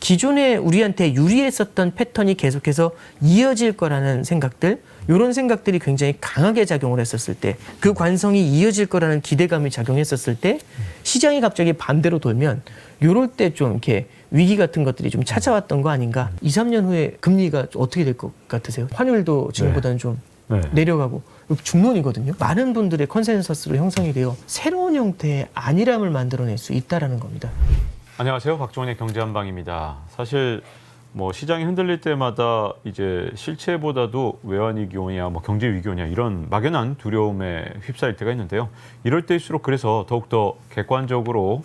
기존에 우리한테 유리했었던 패턴이 계속해서 이어질 거라는 생각들, 이런 생각들이 굉장히 강하게 작용을 했었을 때, 그 관성이 이어질 거라는 기대감이 작용했었을 때, 시장이 갑자기 반대로 돌면 이럴 때 좀 이렇게 위기 같은 것들이 좀 찾아왔던 거 아닌가. 2, 3년 후에 금리가 어떻게 될 것 같으세요? 환율도 지금보다는 좀 내려가고 중론이거든요. 많은 분들의 컨센서스로 형성이 되어 새로운 형태의 안일함을 만들어낼 수 있다라는 겁니다. 안녕하세요. 박종원의 경제한방입니다. 사실 뭐 시장이 흔들릴 때마다 이제 실체보다도 외환위기 오냐, 뭐 경제위기 오냐 이런 막연한 두려움에 휩싸일 때가 있는데요. 이럴 때일수록 그래서 더욱더 객관적으로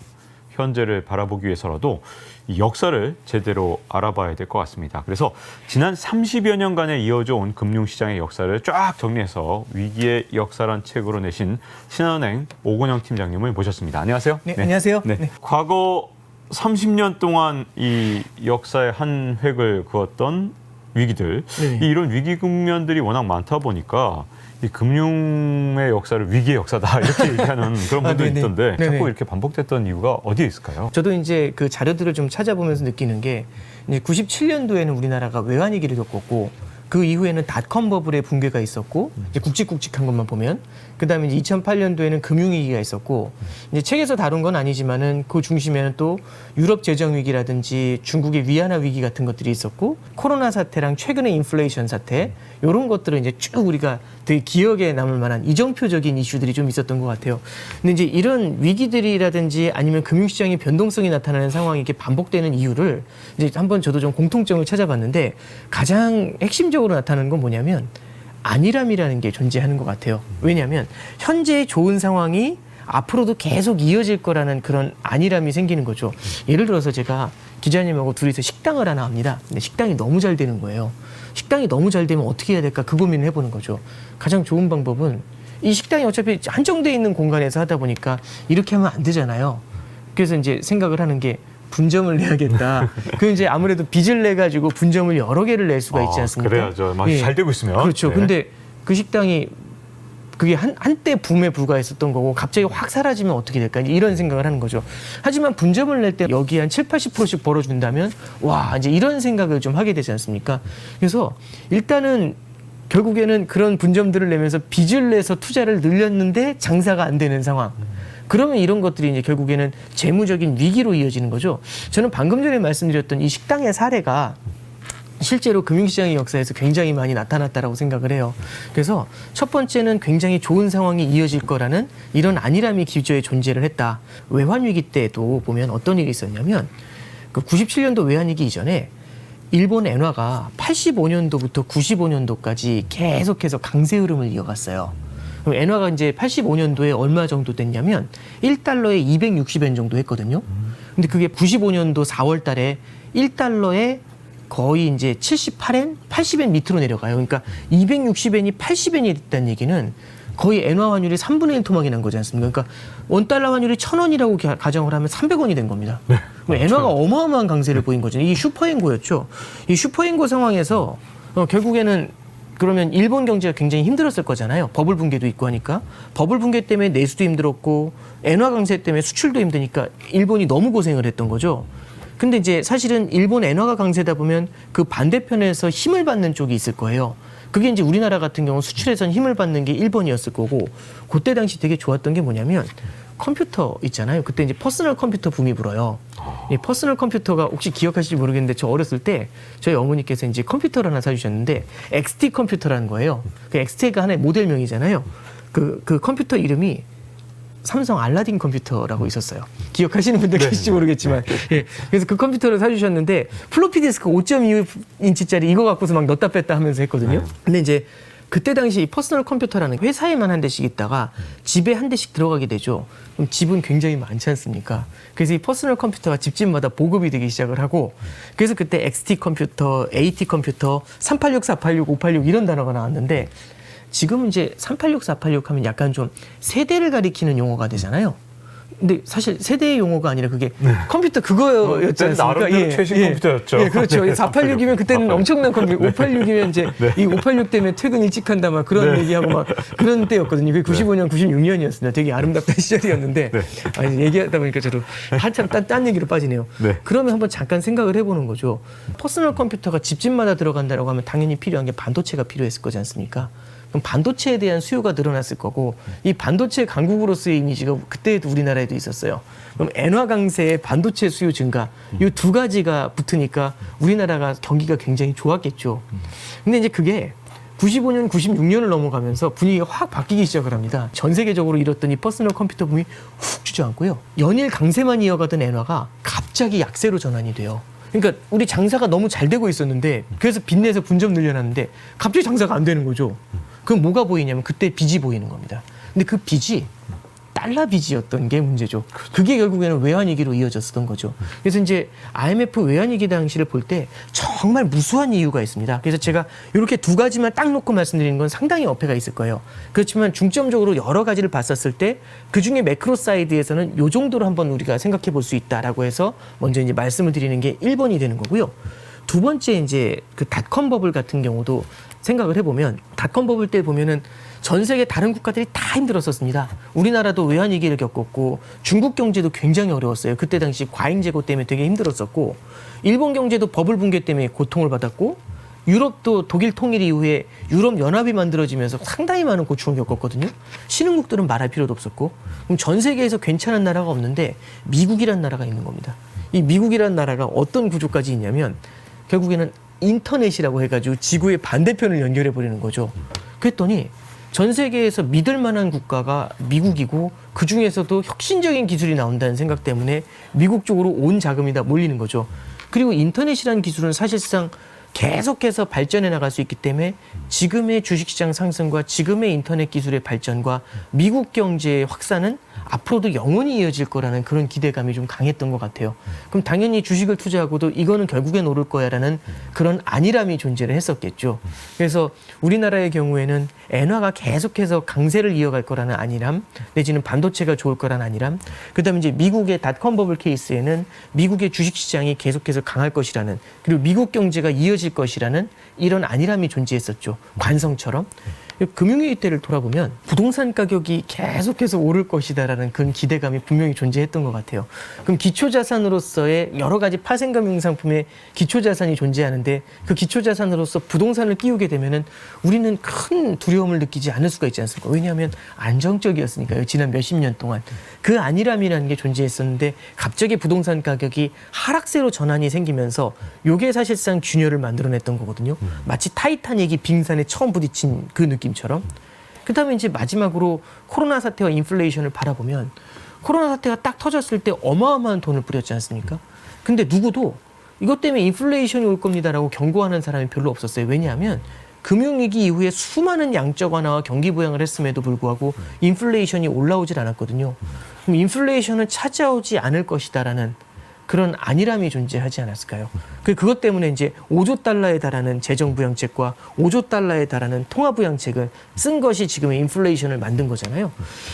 현재를 바라보기 위해서라도 이 역사를 제대로 알아봐야 될 것 같습니다. 그래서 지난 30여 년간에 이어져 온 금융시장의 역사를 쫙 정리해서 위기의 역사란 책으로 내신 신한은행 오건영 팀장님을 모셨습니다. 안녕하세요. 네, 안녕하세요. 네. 네. 과거 30년 동안 이 역사의 한 획을 그었던 위기들, 네. 이런 위기 국면들이 워낙 많다 보니까 이 금융의 역사를 위기의 역사다 이렇게 얘기하는 그런 분도 네네. 있던데 네네. 자꾸 이렇게 반복됐던 이유가 어디에 있을까요? 저도 이제 그 자료들을 좀 찾아보면서 느끼는 게 이제 97년도에는 우리나라가 외환위기를 겪었고 그 이후에는 닷컴 버블의 붕괴가 있었고 이제 굵직굵직한 것만 보면 그다음에 이제 2008년도에는 금융위기가 있었고 이제 책에서 다룬 건 아니지만은 그 중심에는 또 유럽 재정 위기라든지 중국의 위안화 위기 같은 것들이 있었고 코로나 사태랑 최근의 인플레이션 사태 이런 것들을 이제 쭉 우리가 되게 기억에 남을 만한 이정표적인 이슈들이 좀 있었던 것 같아요. 근데 이제 이런 위기들이라든지 아니면 금융시장의 변동성이 나타나는 상황이 이렇게 반복되는 이유를 이제 한번 저도 좀 공통점을 찾아봤는데 가장 핵심적으로 나타나는 건 뭐냐면 안일함이라는 게 존재하는 것 같아요. 왜냐하면 현재의 좋은 상황이 앞으로도 계속 이어질 거라는 그런 안일함이 생기는 거죠. 예를 들어서 제가 기자님하고 둘이서 식당을 하나 합니다. 근데 식당이 너무 잘 되는 거예요. 식당이 너무 잘 되면 어떻게 해야 될까 그 고민을 해보는 거죠. 가장 좋은 방법은 이 식당이 어차피 한정돼 있는 공간에서 하다 보니까 이렇게 하면 안 되잖아요. 그래서 이제 생각을 하는 게 분점을 내야겠다. 그 이제 아무래도 빚을 내 가지고 분점을 여러 개를 낼 수가 있지 않습니까? 그래야죠. 막 잘 되고 있으면. 그렇죠. 네. 근데 그 식당이 그게 한때 붐에 불과했었던 거고 갑자기 확 사라지면 어떻게 될까 이런 생각을 하는 거죠. 하지만 분점을 낼 때 여기 한 7, 80%씩 벌어준다면 와 이제 이런 생각을 좀 하게 되지 않습니까? 그래서 일단은 결국에는 그런 분점들을 내면서 빚을 내서 투자를 늘렸는데 장사가 안 되는 상황. 그러면 이런 것들이 이제 결국에는 재무적인 위기로 이어지는 거죠. 저는 방금 전에 말씀드렸던 이 식당의 사례가 실제로 금융시장의 역사에서 굉장히 많이 나타났다라고 생각을 해요. 그래서 첫 번째는 굉장히 좋은 상황이 이어질 거라는 이런 안일함이 기저에 존재를 했다. 외환위기 때도 보면 어떤 일이 있었냐면 그 97년도 외환위기 이전에 일본 엔화가 85년도부터 95년도까지 계속해서 강세 흐름을 이어갔어요. 그럼 엔화가 이제 85년도에 얼마 정도 됐냐면 1달러에 260엔 정도 했거든요. 근데 그게 95년도 4월 달에 1달러에 거의 이제 78엔, 80엔 밑으로 내려가요. 그러니까 260엔이 80엔이 됐다는 얘기는 거의 엔화 환율이 3분의 1 토막이 난 거지 않습니까? 그러니까 원달러 환율이 1,000원이라고 가정을 하면 300원이 된 겁니다. 네. 엔화가 어마어마한 강세를 보인 거죠. 이 슈퍼엔고였죠. 이 슈퍼엔고 상황에서 결국에는 그러면 일본 경제가 굉장히 힘들었을 거잖아요. 버블 붕괴도 있고 하니까. 버블 붕괴 때문에 내수도 힘들었고 엔화 강세 때문에 수출도 힘드니까 일본이 너무 고생을 했던 거죠. 근데 이제 사실은 일본 엔화가 강세다 보면 그 반대편에서 힘을 받는 쪽이 있을 거예요. 그게 이제 우리나라 같은 경우 수출에선 힘을 받는 게 일본이었을 거고 그때 당시 되게 좋았던 게 뭐냐면 컴퓨터 있잖아요. 그때 이제 퍼스널 컴퓨터 붐이 불어요. 이 퍼스널 컴퓨터가 혹시 기억하실지 모르겠는데 저 어렸을 때 저희 어머니께서 이제 컴퓨터를 하나 사주셨는데 XT 컴퓨터라는 거예요. 그 XT가 하나의 모델명이잖아요. 그 컴퓨터 이름이 삼성 알라딘 컴퓨터라고 있었어요. 기억하시는 분들 계실지 모르겠지만. 예. 그래서 그 컴퓨터를 사주셨는데 플로피 디스크 5.25인치짜리 이거 갖고서 막 넣었다 뺐다 하면서 했거든요. 근데 이제 그때 당시 퍼스널 컴퓨터라는 회사에만 한 대씩 있다가 집에 한 대씩 들어가게 되죠. 그럼 집은 굉장히 많지 않습니까? 그래서 이 퍼스널 컴퓨터가 집집마다 보급이 되기 시작을 하고 그래서 그때 XT 컴퓨터, AT 컴퓨터, 386, 486, 586 이런 단어가 나왔는데 지금은 이제 386, 486 하면 약간 좀 세대를 가리키는 용어가 되잖아요. 근데 사실 세대의 용어가 아니라 그게 컴퓨터 그거였지 그때는 않습니까? 나름대로 최신 컴퓨터였죠. 예, 그렇죠. 486이면 그때는 엄청난 컴퓨터. 586이면 이제 이 586 때문에 퇴근 일찍 한다 막 그런 얘기하고 막 그런 때였거든요. 그게 95년, 96년이었습니다. 되게 아름답던 시절이었는데 아니, 얘기하다 보니까 저도 한참 딴 얘기로 빠지네요. 그러면 한번 잠깐 생각을 해보는 거죠. 퍼스널 컴퓨터가 집집마다 들어간다라고 하면 당연히 필요한 게 반도체가 필요했을 거지 않습니까? 그럼 반도체에 대한 수요가 늘어났을 거고 이 반도체 강국으로서의 이미지가 그때도 우리나라에도 있었어요. 그럼 엔화 강세에 반도체 수요 증가 이 두 가지가 붙으니까 우리나라가 경기가 굉장히 좋았겠죠. 근데 이제 그게 95년, 96년을 넘어가면서 분위기가 확 바뀌기 시작을 합니다. 전 세계적으로 이뤘던 이 퍼스널 컴퓨터 붐이 훅 주저앉고요. 연일 강세만 이어가던 엔화가 갑자기 약세로 전환이 돼요. 그러니까 우리 장사가 너무 잘 되고 있었는데 그래서 빚내서 분점 늘려놨는데 갑자기 장사가 안 되는 거죠. 그럼 뭐가 보이냐면 그때 빚이 보이는 겁니다. 근데 그 빚이 달러 빚이었던 게 문제죠. 그게 결국에는 외환위기로 이어졌었던 거죠. 그래서 이제 IMF 외환위기 당시를 볼 때 정말 무수한 이유가 있습니다. 그래서 제가 이렇게 두 가지만 딱 놓고 말씀드리는 건 상당히 어폐가 있을 거예요. 그렇지만 중점적으로 여러 가지를 봤었을 때 그중에 매크로 사이드에서는 요 정도로 한번 우리가 생각해 볼 수 있다라고 해서 먼저 이제 말씀을 드리는 게 1번이 되는 거고요. 두 번째 이제 그 닷컴 버블 같은 경우도 생각을 해보면 닷컴 버블 때 보면은 전 세계 다른 국가들이 다 힘들었었습니다. 우리나라도 외환위기를 겪었고 중국 경제도 굉장히 어려웠어요. 그때 당시 과잉 재고 때문에 되게 힘들었었고 일본 경제도 버블 붕괴 때문에 고통을 받았고 유럽도 독일 통일 이후에 유럽 연합이 만들어지면서 상당히 많은 고충을 겪었거든요. 신흥국들은 말할 필요도 없었고 그럼 전 세계에서 괜찮은 나라가 없는데 미국이란 나라가 있는 겁니다. 이 미국이란 나라가 어떤 구조까지 있냐면 결국에는 인터넷이라고 해가지고 지구의 반대편을 연결해 버리는 거죠. 그랬더니 전 세계에서 믿을 만한 국가가 미국이고 그 중에서도 혁신적인 기술이 나온다는 생각 때문에 미국 쪽으로 온 자금이 다 몰리는 거죠. 그리고 인터넷이라는 기술은 사실상 계속해서 발전해 나갈 수 있기 때문에 지금의 주식시장 상승과 지금의 인터넷 기술의 발전과 미국 경제의 확산은 앞으로도 영원히 이어질 거라는 그런 기대감이 좀 강했던 것 같아요. 그럼 당연히 주식을 투자하고도 이거는 결국엔 오를 거야라는 그런 안일함이 존재를 했었겠죠. 그래서 우리나라의 경우에는 엔화가 계속해서 강세를 이어갈 거라는 안일함, 내지는 반도체가 좋을 거라는 안일함, 그다음에 이제 미국의 닷컴 버블 케이스에는 미국의 주식시장이 계속해서 강할 것이라는, 그리고 미국 경제가 이어질 것이라는 이런 안일함이 존재했었죠. 관성처럼. 금융위기 때를 돌아보면 부동산 가격이 계속해서 오를 것이다라는 그런 기대감이 분명히 존재했던 것 같아요. 그럼 기초자산으로서의 여러 가지 파생금융상품의 기초자산이 존재하는데 그 기초자산으로서 부동산을 끼우게 되면은 우리는 큰 두려움을 느끼지 않을 수가 있지 않습니까? 왜냐하면 안정적이었으니까요. 지난 몇십 년 동안. 그 안일함이라는 게 존재했었는데 갑자기 부동산 가격이 하락세로 전환이 생기면서 이게 사실상 균열을 만들어냈던 거거든요. 마치 타이타닉이 빙산에 처음 부딪힌 그 느낌처럼. 그다음에 이제 마지막으로 코로나 사태와 인플레이션을 바라보면 코로나 사태가 딱 터졌을 때 어마어마한 돈을 뿌렸지 않습니까? 근데 누구도 이것 때문에 인플레이션이 올 겁니다라고 경고하는 사람이 별로 없었어요. 왜냐하면 금융위기 이후에 수많은 양적 완화와 경기 부양을 했음에도 불구하고 인플레이션이 올라오질 않았거든요. 그럼 인플레이션은 찾아오지 않을 것이다라는 그런 안일함이 존재하지 않았을까요? 그것 때문에 이제 5조 달러에 달하는 재정부양책과 5조 달러에 달하는 통화부양책을 쓴 것이 지금의 인플레이션을 만든 거잖아요.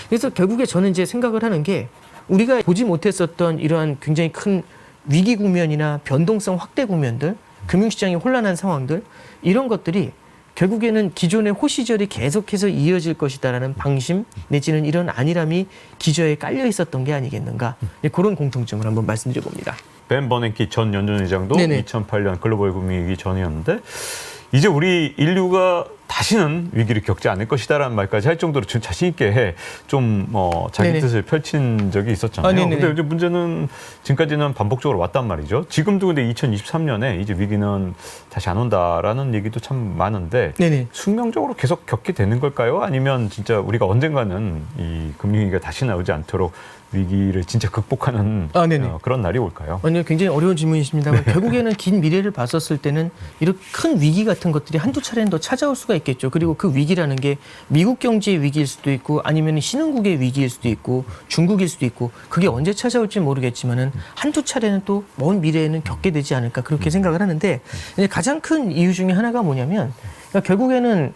그래서 결국에 저는 이제 생각을 하는 게 우리가 보지 못했었던 이러한 굉장히 큰 위기 국면이나 변동성 확대 국면들, 금융시장이 혼란한 상황들, 이런 것들이 결국에는 기존의 호시절이 계속해서 이어질 것이다라는 방심 내지는 이런 안일함이 기저에 깔려 있었던 게 아니겠는가, 그런 공통점을 한번 말씀드려 봅니다. 벤 버냉키 전 연준의장도 네네. 2008년 글로벌 금융위기 전이었는데 이제 우리 인류가 다시는 위기를 겪지 않을 것이다라는 말까지 할 정도로 자신 있게 좀 자기 네네. 뜻을 펼친 적이 있었잖아요. 근데 이제 문제는 지금까지는 반복적으로 왔단 말이죠. 지금도 근데 2023년에 이제 위기는 다시 안 온다라는 얘기도 참 많은데 네네. 숙명적으로 계속 겪게 되는 걸까요? 아니면 진짜 우리가 언젠가는 이 금융위기가 다시 나오지 않도록 위기를 진짜 극복하는 그런 날이 올까요? 아니요, 굉장히 어려운 질문이십니다만 결국에는 긴 미래를 봤었을 때는 이렇게 큰 위기 같은 것들이 한두 차례는 더 찾아올 수가 있겠죠. 그리고 그 위기라는 게 미국 경제의 위기일 수도 있고 아니면 신흥국의 위기일 수도 있고 중국일 수도 있고 그게 언제 찾아올지 모르겠지만은 한두 차례는 또 먼 미래에는 겪게 되지 않을까 그렇게 생각을 하는데 가장 큰 이유 중에 하나가 뭐냐면 그러니까 결국에는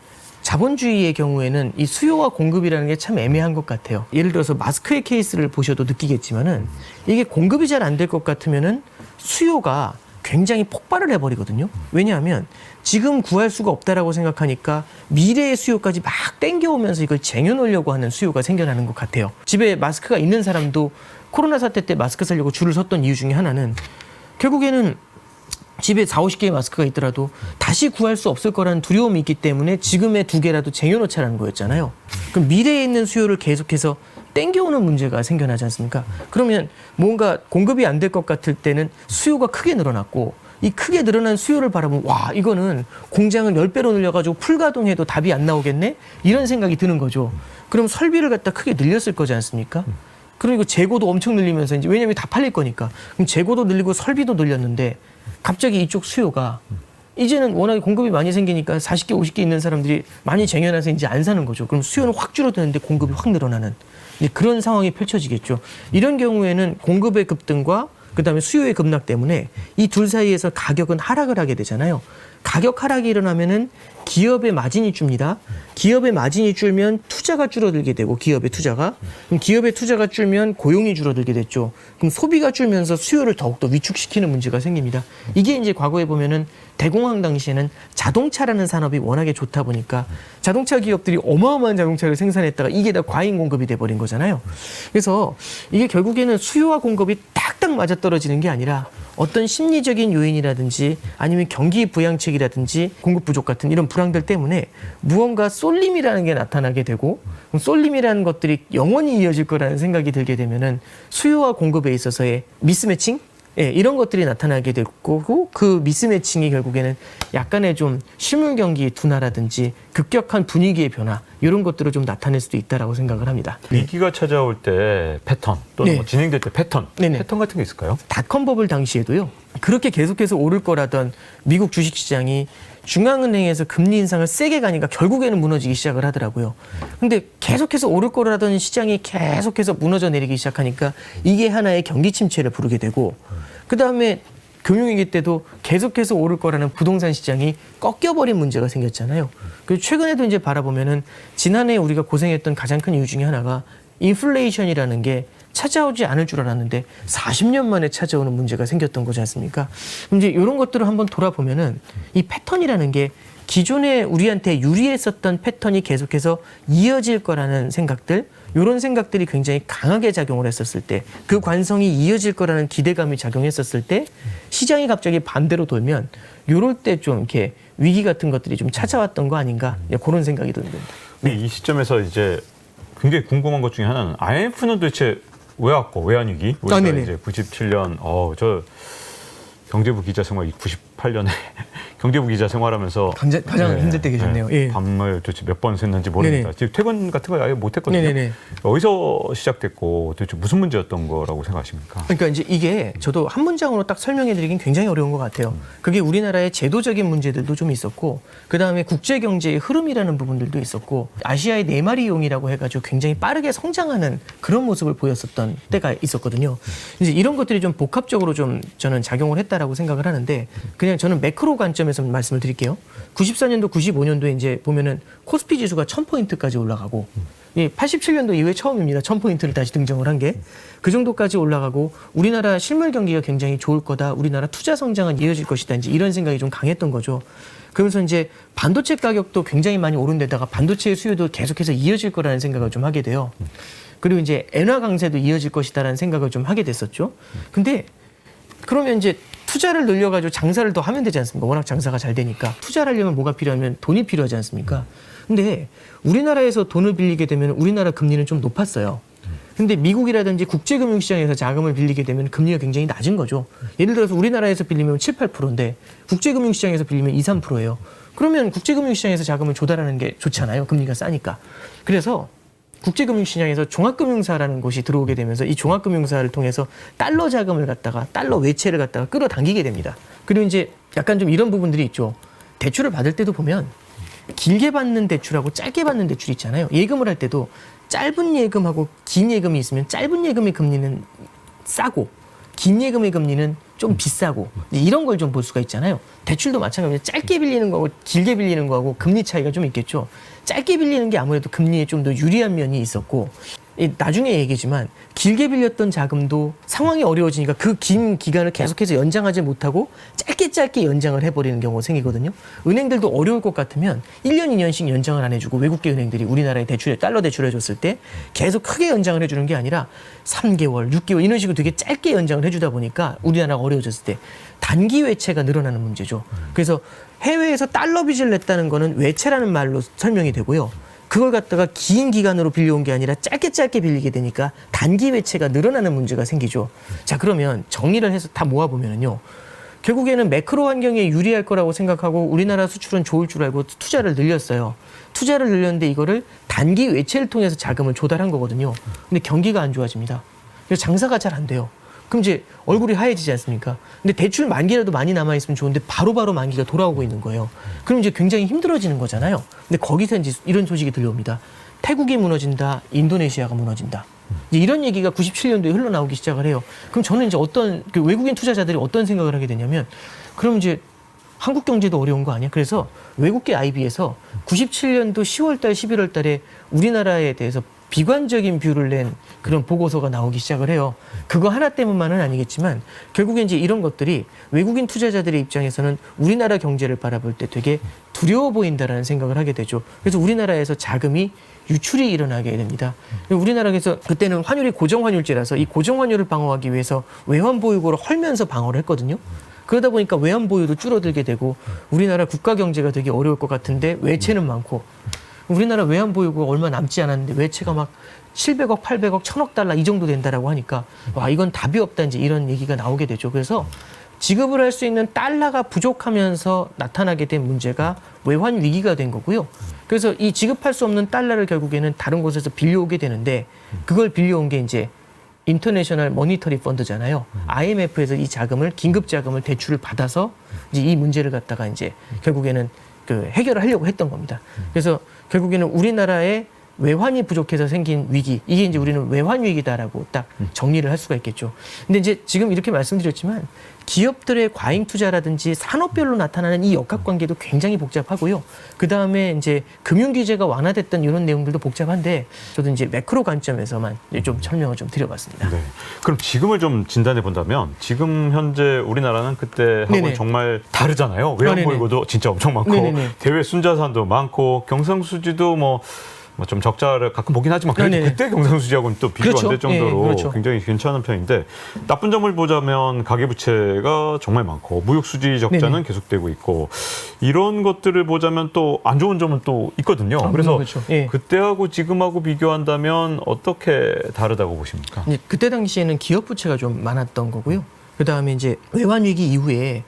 자본주의의 경우에는 이 수요와 공급이라는 게 참 애매한 것 같아요. 예를 들어서 마스크의 케이스를 보셔도 느끼겠지만은 이게 공급이 잘 안 될 것 같으면은 수요가 굉장히 폭발을 해버리거든요. 왜냐하면 지금 구할 수가 없다라고 생각하니까 미래의 수요까지 막 땡겨오면서 이걸 쟁여놓으려고 하는 수요가 생겨나는 것 같아요. 집에 마스크가 있는 사람도 코로나 사태 때 마스크 사려고 줄을 섰던 이유 중에 하나는 결국에는 집에 40-50개의 마스크가 있더라도 다시 구할 수 없을 거라는 두려움이 있기 때문에 지금의 2개라도 쟁여놓자라는 거였잖아요. 그럼 미래에 있는 수요를 계속해서 땡겨오는 문제가 생겨나지 않습니까? 그러면 뭔가 공급이 안 될 것 같을 때는 수요가 크게 늘어났고 이 크게 늘어난 수요를 바라보면 와 이거는 공장을 10배로 늘려가지고 풀가동해도 답이 안 나오겠네? 이런 생각이 드는 거죠. 그럼 설비를 갖다 크게 늘렸을 거지 않습니까? 그리고 재고도 엄청 늘리면서 이제 왜냐면 다 팔릴 거니까 그럼 재고도 늘리고 설비도 늘렸는데 갑자기 이쪽 수요가 이제는 워낙에 공급이 많이 생기니까 40개, 50개 있는 사람들이 많이 쟁여놔서 이제 안 사는 거죠. 그럼 수요는 확 줄어드는데 공급이 확 늘어나는 이제 그런 상황이 펼쳐지겠죠. 이런 경우에는 공급의 급등과 그다음에 수요의 급락 때문에 이 둘 사이에서 가격은 하락을 하게 되잖아요. 가격 하락이 일어나면은 기업의 마진이 줍니다. 기업의 마진이 줄면 투자가 줄어들게 되고 기업의 투자가 그럼 기업의 투자가 줄면 고용이 줄어들게 됐죠. 그럼 소비가 줄면서 수요를 더욱더 위축시키는 문제가 생깁니다. 이게 이제 과거에 보면은 대공황 당시에는 자동차라는 산업이 워낙에 좋다 보니까 자동차 기업들이 어마어마한 자동차를 생산했다가 이게 다 과잉 공급이 돼버린 거잖아요. 그래서 이게 결국에는 수요와 공급이 딱딱 맞아떨어지는 게 아니라 어떤 심리적인 요인이라든지 아니면 경기 부양책이라든지 공급 부족 같은 이런 불황들 때문에 무언가 쏠림이라는 게 나타나게 되고 쏠림이라는 것들이 영원히 이어질 거라는 생각이 들게 되면은 수요와 공급에 있어서의 미스매칭? 예, 이런 것들이 나타나게 될 거고 그 미스매칭이 결국에는 약간의 좀 실물 경기 둔화라든지 급격한 분위기의 변화 이런 것들을 좀 나타낼 수도 있다라고 생각을 합니다. 위기가 찾아올 때 패턴 또는 네. 뭐 진행될 때 패턴, 네네. 패턴 같은 게 있을까요? 닷컴 버블 당시에도요. 그렇게 계속해서 오를 거라던 미국 주식시장이 중앙은행에서 금리 인상을 세게 가니까 결국에는 무너지기 시작을 하더라고요. 근데 계속해서 오를 거라던 시장이 계속해서 무너져 내리기 시작하니까 이게 하나의 경기 침체를 부르게 되고 그다음에 금융위기 때도 계속해서 오를 거라는 부동산 시장이 꺾여버린 문제가 생겼잖아요. 그리고 최근에도 이제 바라보면은 지난해 우리가 고생했던 가장 큰 이유 중에 하나가 인플레이션이라는 게 찾아오지 않을 줄 알았는데 40년 만에 찾아오는 문제가 생겼던 거지 않습니까? 이제 이런 것들을 한번 돌아보면은 이 패턴이라는 게 기존에 우리한테 유리했었던 패턴이 계속해서 이어질 거라는 생각들, 이런 생각들이 굉장히 강하게 작용을 했었을 때, 그 관성이 이어질 거라는 기대감이 작용했었을 때, 시장이 갑자기 반대로 돌면, 요럴 때 좀 이렇게 위기 같은 것들이 좀 찾아왔던 거 아닌가, 그런 생각이 듭니다. 이 시점에서 이제 굉장히 궁금한 것 중에 하나는 IMF는 도대체 왜 왔고 외환위기? 우리가 이제 97년 저 경제부 기자 생활 98년에 경제부 기자 생활하면서 가장 힘들 때 계셨네요. 예. 밤을 도대체 몇 번 샜는지 모릅니다. 지금 퇴근 같은 거 아예 못했거든요. 네네네. 어디서 시작됐고 도대체 무슨 문제였던 거라고 생각하십니까? 그러니까 이제 이게 저도 한 문장으로 딱 설명해드리긴 굉장히 어려운 것 같아요. 그게 우리나라의 제도적인 문제들도 좀 있었고, 그 다음에 국제 경제의 흐름이라는 부분들도 있었고, 아시아의 네 마리 용이라고 해가지고 굉장히 빠르게 성장하는 그런 모습을 보였었던 때가 있었거든요. 이제 이런 것들이 좀 복합적으로 좀 저는 작용을 했다라고 생각을 하는데, 그냥 저는 매크로 관점에서 말씀을 드릴게요. 94년도, 95년도에 이제 보면은 코스피 지수가 1000포인트까지 올라가고, 87년도 이후에 처음입니다. 1000포인트를 다시 등정을 한 게. 그 정도까지 올라가고 우리나라 실물 경기가 굉장히 좋을 거다. 우리나라 투자 성장은 이어질 것이다. 이제 이런 생각이 좀 강했던 거죠. 그러면서 이제 반도체 가격도 굉장히 많이 오른 데다가 반도체의 수요도 계속해서 이어질 거라는 생각을 좀 하게 돼요. 그리고 이제 엔화 강세도 이어질 것이다라는 생각을 좀 하게 됐었죠. 근데 그러면 이제 투자를 늘려가지고 장사를 더 하면 되지 않습니까? 워낙 장사가 잘 되니까. 투자를 하려면 뭐가 필요하면 돈이 필요하지 않습니까? 근데 우리나라에서 돈을 빌리게 되면 우리나라 금리는 좀 높았어요. 근데 미국이라든지 국제금융시장에서 자금을 빌리게 되면 금리가 굉장히 낮은 거죠. 예를 들어서 우리나라에서 빌리면 7, 8%인데 국제금융시장에서 빌리면 2, 3%예요. 그러면 국제금융시장에서 자금을 조달하는 게 좋잖아요. 금리가 싸니까. 그래서 국제금융시장에서 종합금융사라는 곳이 들어오게 되면서 이 종합금융사를 통해서 달러 자금을 갖다가 달러 외채를 갖다가 끌어당기게 됩니다. 그리고 이제 약간 좀 이런 부분들이 있죠. 대출을 받을 때도 보면 길게 받는 대출하고 짧게 받는 대출이 있잖아요. 예금을 할 때도 짧은 예금하고 긴 예금이 있으면 짧은 예금의 금리는 싸고 긴 예금의 금리는 좀 비싸고 이런 걸 좀 볼 수가 있잖아요. 대출도 마찬가지로 짧게 빌리는 거하고 길게 빌리는 거하고 금리 차이가 좀 있겠죠. 짧게 빌리는 게 아무래도 금리에 좀 더 유리한 면이 있었고 나중에 얘기지만 길게 빌렸던 자금도 상황이 어려워지니까 그 긴 기간을 계속해서 연장하지 못하고 짧게 연장을 해버리는 경우가 생기거든요. 은행들도 어려울 것 같으면 1년, 2년씩 연장을 안 해주고 외국계 은행들이 우리나라에 달러 대출을 해줬을 때 계속 크게 연장을 해주는 게 아니라 3개월, 6개월 이런 식으로 되게 짧게 연장을 해주다 보니까 우리나라가 어려워졌을 때 단기 외채가 늘어나는 문제죠. 그래서 해외에서 달러 빚을 냈다는 거는 외채라는 말로 설명이 되고요. 그걸 갖다가 긴 기간으로 빌려온 게 아니라 짧게 빌리게 되니까 단기 외채가 늘어나는 문제가 생기죠. 자, 그러면 정리를 해서 다 모아보면은요. 결국에는 매크로 환경에 유리할 거라고 생각하고 우리나라 수출은 좋을 줄 알고 투자를 늘렸어요. 투자를 늘렸는데 이거를 단기 외채를 통해서 자금을 조달한 거거든요. 근데 경기가 안 좋아집니다. 그래서 장사가 잘 안 돼요. 그럼 이제 얼굴이 하얘지지 않습니까? 근데 대출 만기라도 많이 남아있으면 좋은데 바로바로 만기가 돌아오고 있는 거예요. 그럼 이제 굉장히 힘들어지는 거잖아요. 근데 거기서 이제 이런 소식이 들려옵니다. 태국이 무너진다, 인도네시아가 무너진다. 이제 이런 얘기가 97년도에 흘러나오기 시작을 해요. 그럼 저는 이제 어떤 그 외국인 투자자들이 어떤 생각을 하게 되냐면, 그럼 이제 한국 경제도 어려운 거 아니야? 그래서 외국계 IB에서 97년도 10월달, 11월달에 우리나라에 대해서 비관적인 뷰를 낸 그런 보고서가 나오기 시작을 해요. 그거 하나 때문만은 아니겠지만 결국에 이제 이런 것들이 외국인 투자자들의 입장에서는 우리나라 경제를 바라볼 때 되게 두려워 보인다라는 생각을 하게 되죠. 그래서 우리나라에서 자금이 유출이 일어나게 됩니다. 우리나라에서 그때는 환율이 고정환율제라서 이 고정환율을 방어하기 위해서 외환보유고를 헐면서 방어를 했거든요. 그러다 보니까 외환보유도 줄어들게 되고 우리나라 국가 경제가 되게 어려울 것 같은데 외채는 많고 우리나라 외환보유고가 얼마 남지 않았는데 외채가 막 700억, 800억, 1000억 달러 이 정도 된다라고 하니까 와 이건 답이 없다 이제 이런 얘기가 나오게 되죠. 그래서 지급을 할 수 있는 달러가 부족하면서 나타나게 된 문제가 외환 위기가 된 거고요. 그래서 이 지급할 수 없는 달러를 결국에는 다른 곳에서 빌려오게 되는데 그걸 빌려온 게 이제 인터내셔널 머니터리 펀드잖아요. IMF에서 이 자금을 긴급 자금을 대출을 받아서 이제 이 문제를 갖다가 이제 결국에는 그 해결을 하려고 했던 겁니다. 그래서 결국에는 우리나라의 외환이 부족해서 생긴 위기, 이게 이제 우리는 외환 위기다라고 딱 정리를 할 수가 있겠죠. 근데 이제 지금 이렇게 말씀드렸지만 기업들의 과잉 투자라든지 산업별로 나타나는 이 역학관계도 굉장히 복잡하고요. 그 다음에 이제 금융 규제가 완화됐던 이런 내용들도 복잡한데 저도 이제 매크로 관점에서만 좀 설명을 좀 드려봤습니다. 네. 그럼 지금을 좀 진단해 본다면 지금 현재 우리나라는 그때하고 네네. 정말 다르잖아요. 외환보유고도 진짜 엄청 많고 네네네. 대외 순자산도 많고 경상수지도 뭐 좀 적자를 가끔 보긴 하지만 그래도 네네. 그때 경상수지하고는 또 비교 그렇죠. 안 될 정도로 예, 그렇죠. 굉장히 괜찮은 편인데 나쁜 점을 보자면 가계부채가 정말 많고 무역수지 적자는 네네. 계속되고 있고 이런 것들을 보자면 또 안 좋은 점은 또 있거든요. 그래서 그렇죠. 예. 그때하고 지금하고 비교한다면 어떻게 다르다고 보십니까? 이제 그때 당시에는 기업 부채가 좀 많았던 거고요. 그 다음에 이제 외환 위기 이후에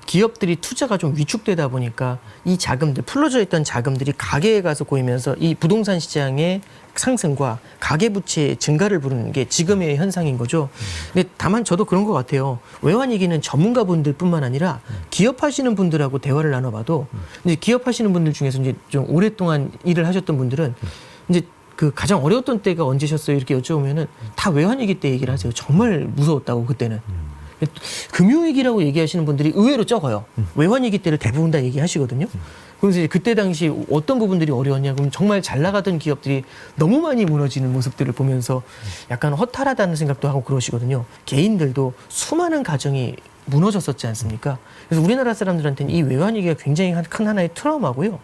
기업들이 투자가 좀 위축되다 보니까 이 자금들, 풀러져 있던 자금들이 가계에 가서 고이면서 이 부동산 시장의 상승과 가계부채의 증가를 부르는 게 지금의 현상인 거죠. 근데 다만 저도 그런 것 같아요. 외환위기는 전문가분들뿐만 아니라 기업하시는 분들하고 대화를 나눠봐도 이제 기업하시는 분들 중에서 이제 좀 오랫동안 일을 하셨던 분들은 이제 그 가장 어려웠던 때가 언제셨어요? 이렇게 여쭤보면은 다 외환위기 때 얘기를 하세요. 정말 무서웠다고 그때는. 금융위기라고 얘기하시는 분들이 의외로 적어요. 외환위기 때를 대부분 다 얘기하시거든요. 그래서 이제 그때 당시 어떤 부분들이 어려웠냐 그러면 정말 잘 나가던 기업들이 너무 많이 무너지는 모습들을 보면서 약간 허탈하다는 생각도 하고 그러시거든요. 개인들도 수많은 가정이 무너졌었지 않습니까? 그래서 우리나라 사람들한테는 이 외환위기가 굉장히 큰 하나의 트라우마고요.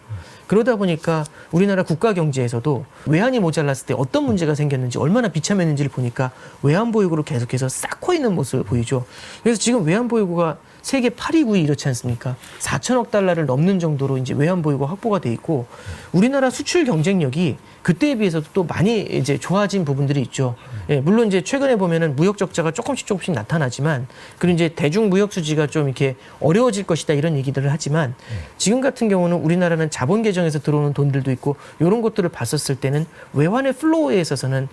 그러다 보니까 우리나라 국가 경제에서도 외환이 모자랐을 때 어떤 문제가 생겼는지 얼마나 비참했는지를 보니까 외환 보유고를 계속해서 쌓고 있는 모습을 보이죠. 그래서 지금 외환 보유고가 세계 8위, 9위 이렇지 않습니까? 4천억 달러를 넘는 정도로 이제 외환 보유고 확보가 돼 있고 우리나라 수출 경쟁력이 그때에 비해서도 또 많이 이제 좋아진 부분들이 있죠. 예, 물론 이제 최근에 보면은 무역 적자가 조금씩 나타나지만 그리고 이제 대중 무역 수지가 좀 이렇게 어려워질 것이다 이런 얘기들을 하지만 지금 같은 경우는 우리나라는 자본 계정에서 들어오는 돈들도 있고 이런 것들을 봤었을 때는 외환의 플로우에 있어서는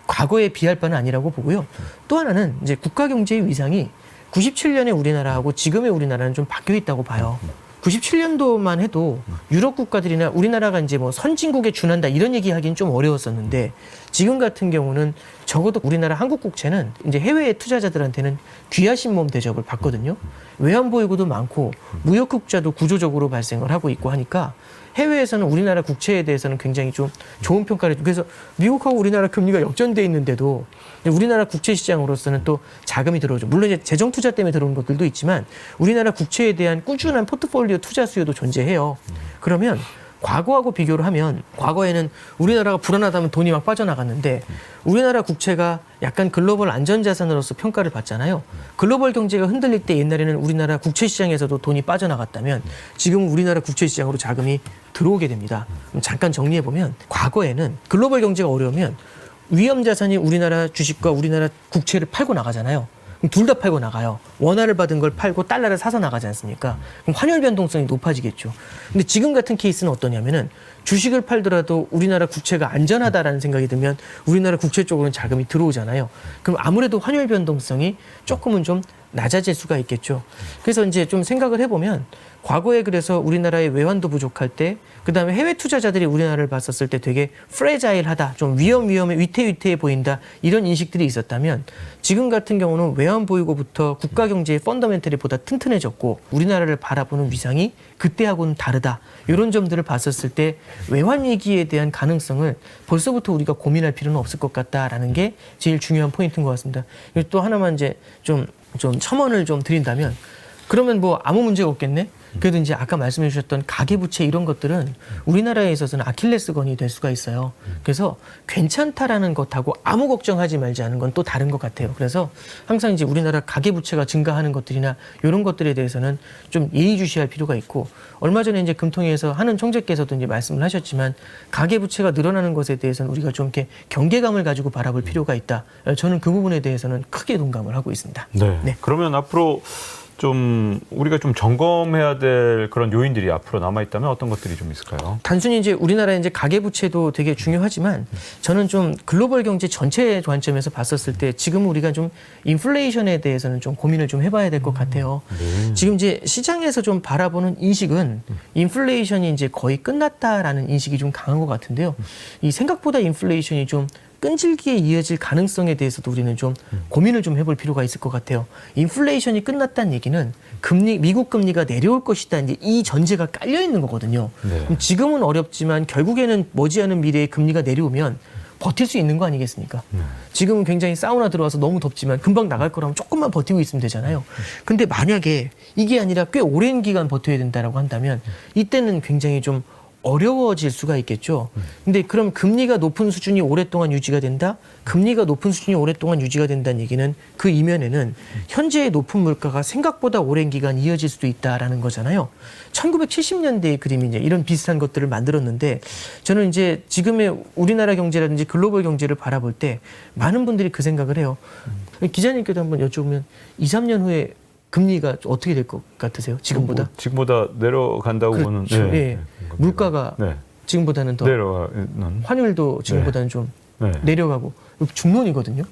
과거에 비할 바는 아니라고 보고요. 또 하나는 이제 국가 경제의 위상이 97년에 우리나라하고 지금의 우리나라는 좀 바뀌어 있다고 봐요. 97년도만 해도 유럽 국가들이나 우리나라가 이제 뭐 선진국에 준한다 이런 얘기하기는 좀 어려웠었는데 지금 같은 경우는 적어도 우리나라 한국 국채는 이제 해외 투자자들한테는 귀하신 몸 대접을 받거든요. 외환 보유고도 많고 무역 흑자도 구조적으로 발생을 하고 있고 하니까 해외에서는 우리나라 국채에 대해서는 굉장히 좀 좋은 평가를 해주고 그래서 미국하고 우리나라 금리가 역전돼 있는데도 우리나라 국채 시장으로서는 또 자금이 들어오죠. 물론 이제 재정 투자 때문에 들어오는 것들도 있지만 우리나라 국채에 대한 꾸준한 포트폴리오 투자 수요도 존재해요. 그러면 과거하고 비교를 하면 과거에는 우리나라가 불안하다면 돈이 막 빠져나갔는데 우리나라 국채가 약간 글로벌 안전자산으로서 평가를 받잖아요. 글로벌 경제가 흔들릴 때 옛날에는 우리나라 국채 시장에서도 돈이 빠져나갔다면 지금 우리나라 국채 시장으로 자금이 들어오게 됩니다. 그럼 잠깐 정리해보면 과거에는 글로벌 경제가 어려우면 위험자산이 우리나라 주식과 우리나라 국채를 팔고 나가잖아요. 둘 다 팔고 나가요. 원화를 받은 걸 팔고 달러를 사서 나가지 않습니까? 그럼 환율 변동성이 높아지겠죠. 근데 지금 같은 케이스는 어떠냐면은 주식을 팔더라도 우리나라 국채가 안전하다라는 생각이 들면 우리나라 국채 쪽으로는 자금이 들어오잖아요. 그럼 아무래도 환율 변동성이 조금은 좀 낮아질 수가 있겠죠. 그래서 이제 좀 생각을 해보면 과거에 그래서 우리나라의 외환도 부족할 때 그다음에 해외 투자자들이 우리나라를 봤었을 때 되게 프레자일하다, 좀 위험해, 위태위태해 보인다 이런 인식들이 있었다면 지금 같은 경우는 외환 보유고부터 국가 경제의 펀더멘털이 보다 튼튼해졌고 우리나라를 바라보는 위상이 그때하고는 다르다 이런 점들을 봤었을 때 외환 위기에 대한 가능성을 벌써부터 우리가 고민할 필요는 없을 것 같다라는 게 제일 중요한 포인트인 것 같습니다. 그리고 또 하나만 이제 좀 첨언을 좀 드린다면 그러면 뭐 아무 문제가 없겠네. 그래도 이제 아까 말씀해 주셨던 가계부채 이런 것들은 우리나라에 있어서는 아킬레스건이 될 수가 있어요. 그래서 괜찮다라는 것하고 아무 걱정하지 말자는 건 또 다른 것 같아요. 그래서 항상 이제 우리나라 가계부채가 증가하는 것들이나 이런 것들에 대해서는 좀 예의주시할 필요가 있고 얼마 전에 이제 금통위에서 하는 총재께서도 이제 말씀을 하셨지만 가계부채가 늘어나는 것에 대해서는 우리가 좀 이렇게 경계감을 가지고 바라볼 필요가 있다. 저는 그 부분에 대해서는 크게 동감을 하고 있습니다. 네. 그러면 앞으로 좀 우리가 좀 점검해야 될 그런 요인들이 앞으로 남아 있다면 어떤 것들이 좀 있을까요? 단순히 이제 우리나라의 이제 가계부채도 되게 중요하지만 저는 좀 글로벌 경제 전체 관점에서 봤었을 때 지금 우리가 좀 인플레이션에 대해서는 좀 고민을 좀 해봐야 될 것 같아요. 지금 이제 시장에서 좀 바라보는 인식은 인플레이션이 이제 거의 끝났다라는 인식이 좀 강한 것 같은데요. 이 생각보다 인플레이션이 좀 끈질기게 이어질 가능성에 대해서도 우리는 좀 고민을 좀 해볼 필요가 있을 것 같아요. 인플레이션이 끝났다는 얘기는 미국 금리가 내려올 것이다. 이제 이 전제가 깔려 있는 거거든요. 그럼 지금은 어렵지만 결국에는 머지않은 미래에 금리가 내려오면 버틸 수 있는 거 아니겠습니까? 지금은 굉장히 사우나 들어와서 너무 덥지만 금방 나갈 거라면 조금만 버티고 있으면 되잖아요. 근데 만약에 이게 아니라 꽤 오랜 기간 버텨야 된다라고 한다면 이때는 굉장히 좀 어려워질 수가 있겠죠. 근데 그럼 금리가 높은 수준이 오랫동안 유지가 된다? 금리가 높은 수준이 오랫동안 유지가 된다는 얘기는 그 이면에는 현재의 높은 물가가 생각보다 오랜 기간 이어질 수도 있다라는 거잖아요. 1970년대의 그림이 이제 이런 비슷한 것들을 만들었는데 저는 이제 지금의 우리나라 경제라든지 글로벌 경제를 바라볼 때 많은 분들이 그 생각을 해요. 기자님께도 한번 여쭤보면 2, 3년 후에 금리가 어떻게 될 것 같으세요? 지금보다? 지금보다 내려간다고 보는. 그렇죠. 예. 물가가 지금보다는 더 내려가는. 환율도 지금보다는 좀 내려가고 중론이거든요.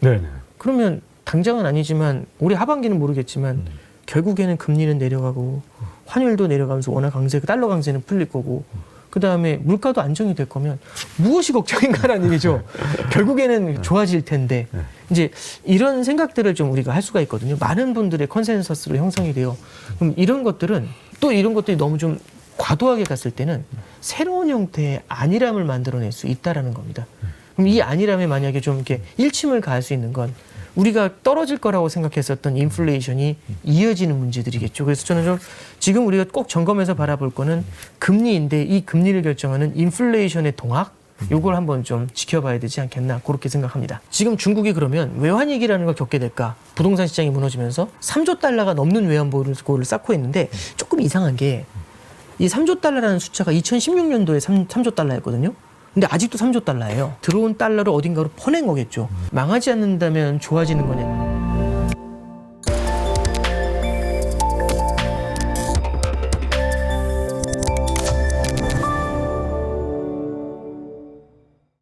그러면 당장은 아니지만 올해 하반기는 모르겠지만 결국에는 금리는 내려가고 환율도 내려가면서 원화 강세, 달러 강세는 풀릴 거고 그다음에 물가도 안정이 될 거면 무엇이 걱정인가라는 얘기죠. 결국에는 좋아질 텐데 이제 이런 생각들을 좀 우리가 할 수가 있거든요. 많은 분들의 컨센서스로 형성이 돼요. 그럼 이런 것들은 또 이런 것들이 너무 좀 과도하게 갔을 때는 새로운 형태의 안일함을 만들어낼 수 있다라는 겁니다. 그럼 이 안일함에 만약에 좀 이렇게 일침을 가할 수 있는 건 우리가 떨어질 거라고 생각했었던 인플레이션이 이어지는 문제들이겠죠. 그래서 저는 좀 지금 우리가 꼭 점검해서 바라볼 거는 금리인데 이 금리를 결정하는 인플레이션의 동학 요걸 한번 좀 지켜봐야 되지 않겠나 그렇게 생각합니다. 지금 중국이 그러면 외환위기라는 걸 겪게 될까? 부동산 시장이 무너지면서 3조 달러가 넘는 외환보유고를 쌓고 있는데 조금 이상한 게 이 3조 달러라는 숫자가 2016년도에 3조 달러였거든요. 근데 아직도 3조 달러예요. 들어온 달러를 어딘가로 퍼낸 거겠죠. 망하지 않는다면 좋아지는 거냐.